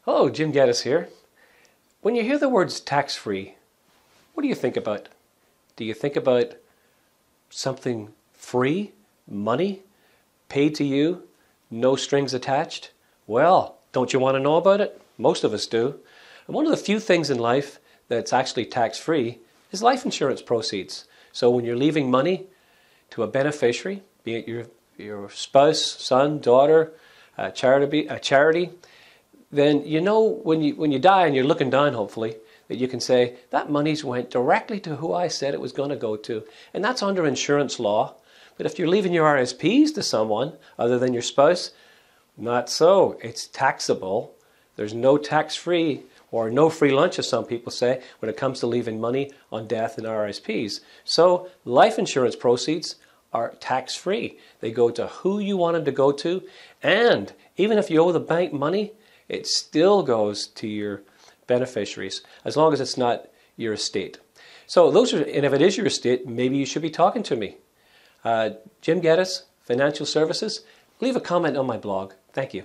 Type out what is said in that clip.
Hello, Jim Geddes here. When you hear the words tax-free, what do you think about? Do you think about something free, money, paid to you, no strings attached? Well, don't you want to know about it? Most of us do. And one of the few things in life that's actually tax-free is life insurance proceeds. So when you're leaving money to a beneficiary, be it your spouse, son, daughter, a charity, then you know when you die and you're looking down, hopefully, that you can say, that money's went directly to who I said it was going to go to. And that's under insurance law. But if you're leaving your RSPs to someone other than your spouse, not so. It's taxable. There's no tax-free or no free lunch, as some people say, when it comes to leaving money on death in RSPs. So life insurance proceeds are tax-free. They go to who you want them to go to. And even if you owe the bank money, it still goes to your beneficiaries, as long as it's not your estate. So and if it is your estate, maybe you should be talking to me. Jim Geddes, Financial Services. Leave a comment on my blog. Thank you.